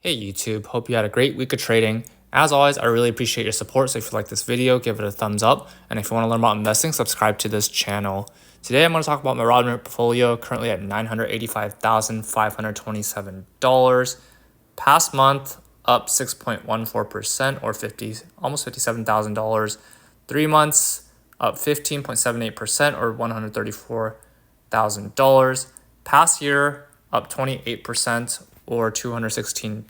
Hey YouTube, hope you had a great week of trading. As always, I really appreciate your support, so if you like this video, give it a thumbs up. And if you want to learn about investing, subscribe to this channel. Today I'm going to talk about my Robinhood portfolio, currently at $985,527. Past month, up 6.14% or almost $57,000. 3 months, up 15.78% or $134,000. Past year, up 28% or $216,000.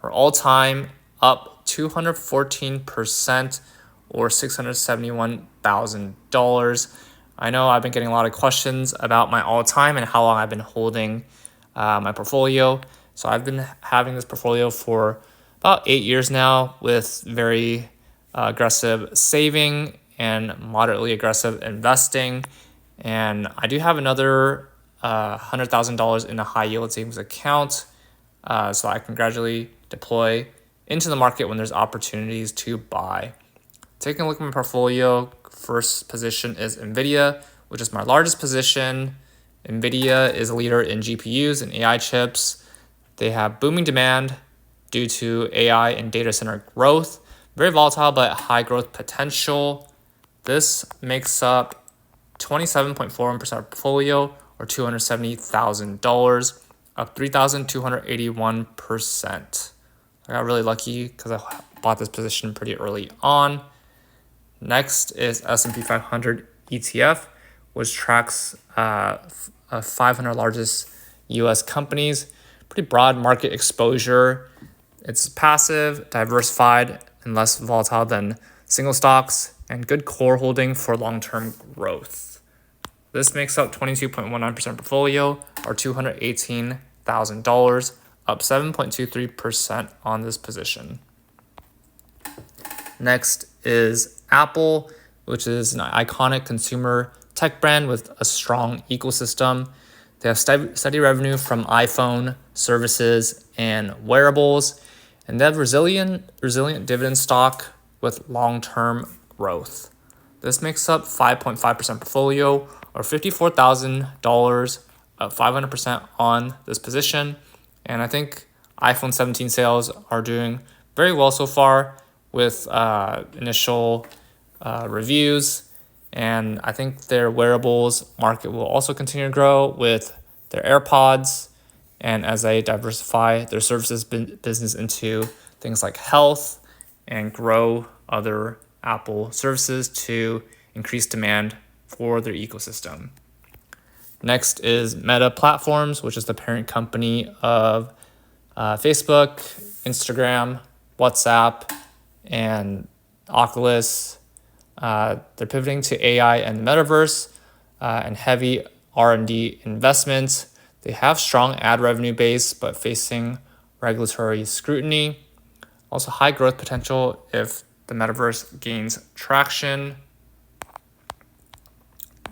Or all time, up 214% or $671,000. I know I've been getting a lot of questions about my all time and how long I've been holding my portfolio. So I've been having this portfolio for about 8 years now with very aggressive saving and moderately aggressive investing. And I do have another $100,000 in a high yield savings account, so I can gradually deploy into the market when there's opportunities to buy. Taking a look at my portfolio, first position is NVIDIA, which is my largest position. NVIDIA is a leader in GPUs and AI chips. They have booming demand due to AI and data center growth. Very volatile, but high growth potential. This makes up 27.41% of portfolio, or $270,000, up 3,281%. I got really lucky because I bought this position pretty early on. Next is S&P 500 ETF, which tracks 500 largest U.S. companies. Pretty broad market exposure. It's passive, diversified, and less volatile than single stocks, and good core holding for long-term growth. This makes up 22.19% portfolio, or $218,000, up 7.23% on this position. Next is Apple, which is an iconic consumer tech brand with a strong ecosystem. They have steady revenue from iPhone services and wearables, and they have resilient dividend stock with long-term growth. This makes up 5.5% portfolio, or $54,000, up 500% on this position. And I think iPhone 17 sales are doing very well so far with initial reviews. And I think their wearables market will also continue to grow with their AirPods, and as they diversify their services business into things like health and grow other Apple services to increase demand for their ecosystem. Next is Meta Platforms, which is the parent company of Facebook, Instagram, WhatsApp, and Oculus. They're pivoting to AI and the metaverse and heavy R&D investments. They have strong ad revenue base, but facing regulatory scrutiny. Also high growth potential if the metaverse gains traction.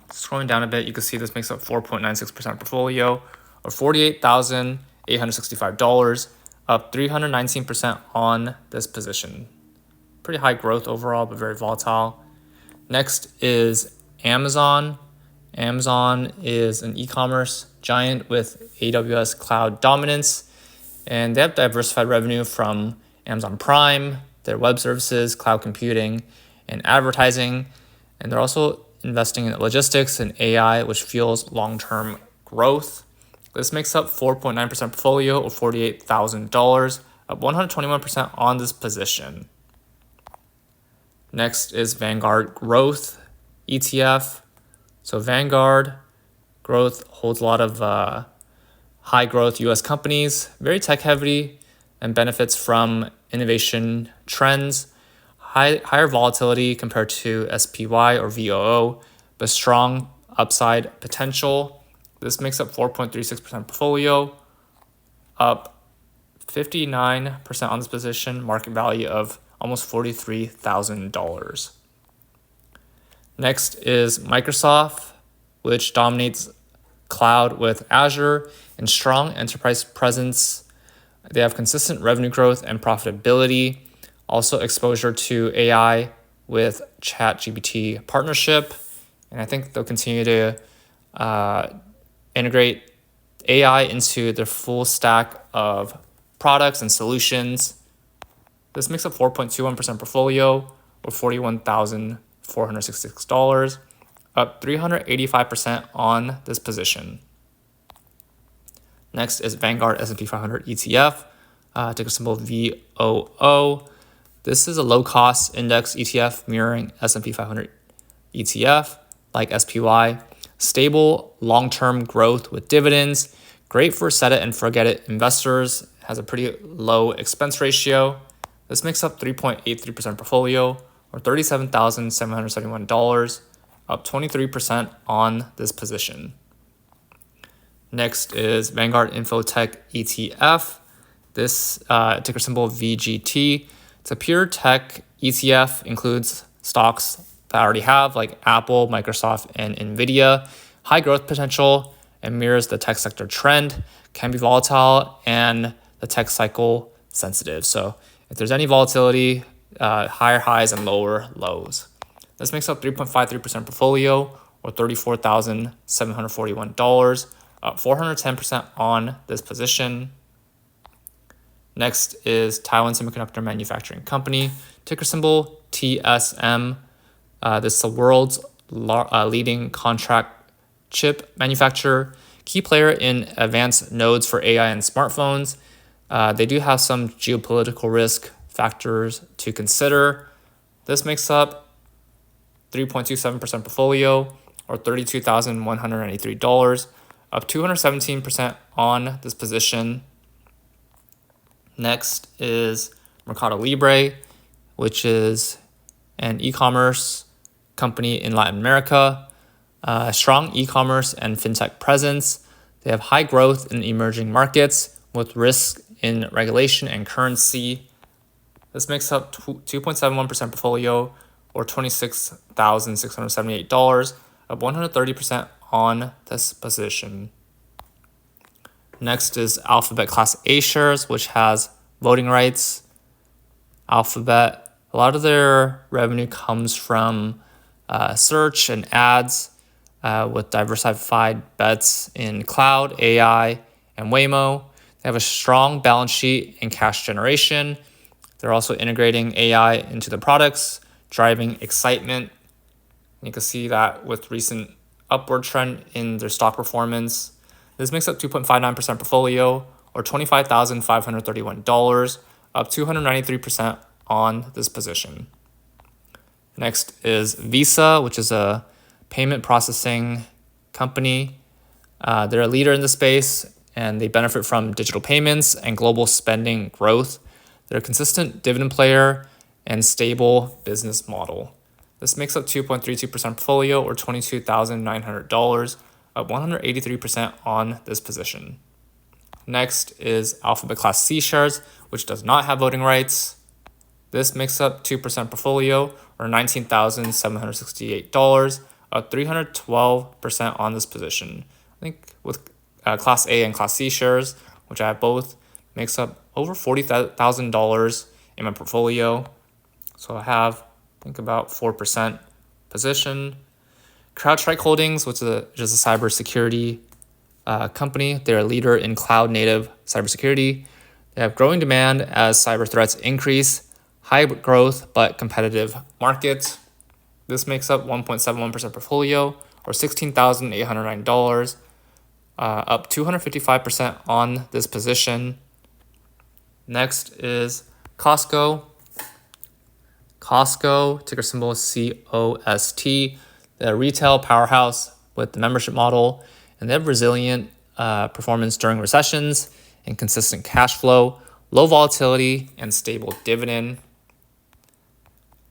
Scrolling down a bit, you can see this makes up 4.96% portfolio, or $48,865, up 319% on this position. Pretty high growth overall, but very volatile. Next is Amazon. Amazon is an e-commerce giant with AWS cloud dominance, and they have diversified revenue from Amazon Prime, their web services, cloud computing, and advertising. And they're also investing in logistics and AI, which fuels long-term growth. This makes up 4.9% portfolio, or $48,000, up 121% on this position. Next is Vanguard Growth ETF. So Vanguard Growth holds a lot of high growth US companies, very tech heavy, and benefits from innovation trends. Higher volatility compared to SPY or VOO, but strong upside potential. This makes up 4.36% portfolio, up 59% on this position, market value of almost $43,000. Next is Microsoft, which dominates cloud with Azure and strong enterprise presence. They have consistent revenue growth and profitability. Also exposure to AI with ChatGPT partnership. And I think they'll continue to integrate AI into their full stack of products and solutions. This makes up 4.21% portfolio, or $41,466, up 385% on this position. Next is Vanguard S&P 500 ETF, ticker symbol VOO. This is a low-cost index ETF mirroring S&P 500 ETF, like SPY. Stable long-term growth with dividends. Great for set-it-and-forget-it investors. Has a pretty low expense ratio. This makes up 3.83% portfolio, or $37,771, up 23% on this position. Next is Vanguard Infotech ETF. This ticker symbol VGT. It's a pure tech ETF, includes stocks that I already have, like Apple, Microsoft, and Nvidia. High growth potential and mirrors the tech sector trend, can be volatile, and the tech cycle sensitive. So if there's any volatility, higher highs and lower lows. This makes up 3.53% portfolio, or $34,741, up 410% on this position. Next is Taiwan Semiconductor Manufacturing Company, ticker symbol TSM. This is the world's leading contract chip manufacturer, key player in advanced nodes for AI and smartphones. They do have some geopolitical risk factors to consider. This makes up 3.27% portfolio, or $32,193, up 217% on this position. Next is Mercado Libre, which is an e-commerce company in Latin America. Strong e-commerce and fintech presence. They have high growth in emerging markets with risk in regulation and currency. This makes up 2.71% portfolio, or $26,678, up 130% on this position. Next is Alphabet Class A shares, which has voting rights. Alphabet, a lot of their revenue comes from search and ads, with diversified bets in cloud, AI, and Waymo. They have a strong balance sheet and cash generation. They're also integrating AI into the products, driving excitement. You can see that with recent upward trend in their stock performance. This makes up 2.59% portfolio, or $25,531, up 293% on this position. Next is Visa, which is a payment processing company. They're a leader in the space, and they benefit from digital payments and global spending growth. They're a consistent dividend player and stable business model. This makes up 2.32% portfolio, or $22,900, up 183% on this position. Next is Alphabet Class C shares, which does not have voting rights. This makes up 2% portfolio, or $19,768, up 312% on this position. I think with Class A and Class C shares, which I have both, makes up over $40,000 in my portfolio. So I have, I think, about 4% position. CrowdStrike Holdings, which is a cybersecurity company. They're a leader in cloud-native cybersecurity. They have growing demand as cyber threats increase, high growth but competitive market. This makes up 1.71% portfolio, or $16,809, up 255% on this position. Next is Costco. Costco, ticker symbol COST. They're a retail powerhouse with the membership model, and they have resilient performance during recessions and consistent cash flow, low volatility, and stable dividend.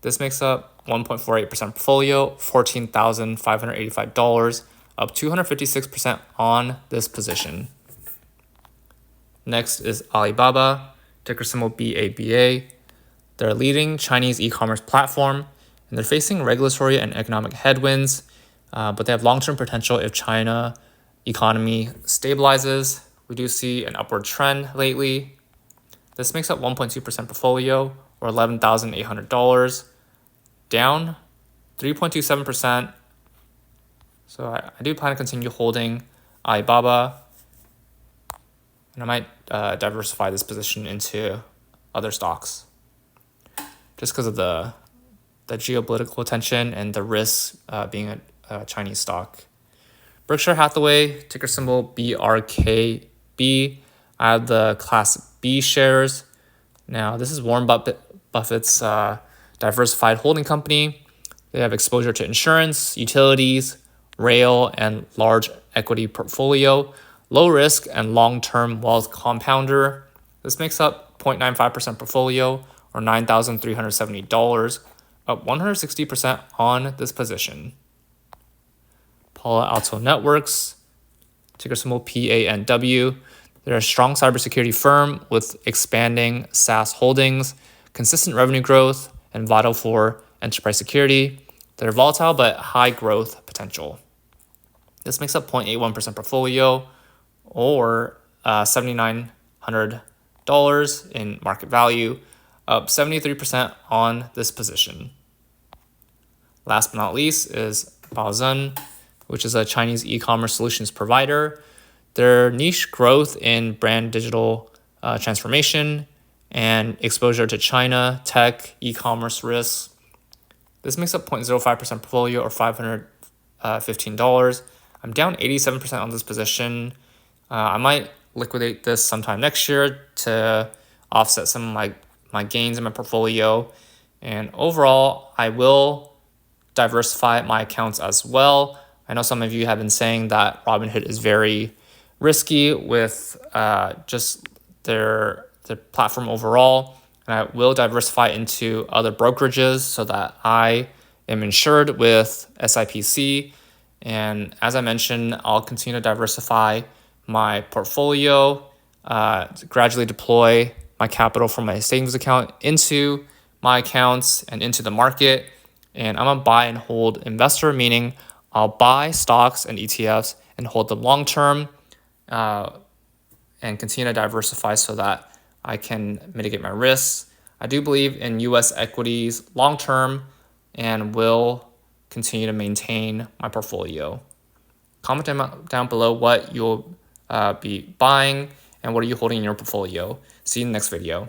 This makes up 1.48% portfolio, $14,585, up 256% on this position. Next is Alibaba, ticker symbol BABA. They're a leading Chinese e-commerce platform, and they're facing regulatory and economic headwinds, but they have long-term potential if China economy stabilizes. We do see an upward trend lately. This makes up 1.2% portfolio, or $11,800, down 3.27%. So I do plan to continue holding Alibaba. And I might diversify this position into other stocks just because of the geopolitical tension and the risk being a Chinese stock. Berkshire Hathaway, ticker symbol BRKB. I have the Class B shares. Now, this is Warren Buffett's diversified holding company. They have exposure to insurance, utilities, rail, and large equity portfolio, low risk and long-term wealth compounder. This makes up 0.95% portfolio or $9,370, up 160% on this position. Palo Alto Networks, ticker symbol PANW. They're a strong cybersecurity firm with expanding SaaS holdings, consistent revenue growth, and vital for enterprise security. They're volatile but high growth potential. This makes up 0.81% portfolio or $7,900 in market value, up 73% on this position. Last but not least is Baozun, which is a Chinese e-commerce solutions provider. Their niche growth in brand digital transformation and exposure to China, tech, e-commerce risks. This makes up 0.05% portfolio or $515. I'm down 87% on this position. I might liquidate this sometime next year to offset some of my gains in my portfolio. And overall, I will diversify my accounts as well. I know some of you have been saying that Robinhood is very risky with just their platform overall. And I will diversify into other brokerages so that I am insured with SIPC. And as I mentioned, I'll continue to diversify my portfolio, gradually deploy my capital from my savings account into my accounts and into the market. And I'm a buy and hold investor, meaning I'll buy stocks and ETFs and hold them long term and continue to diversify so that I can mitigate my risks. I do believe in US equities long term and will continue to maintain my portfolio. Comment down below what you'll be buying and what are you holding in your portfolio. See you in the next video.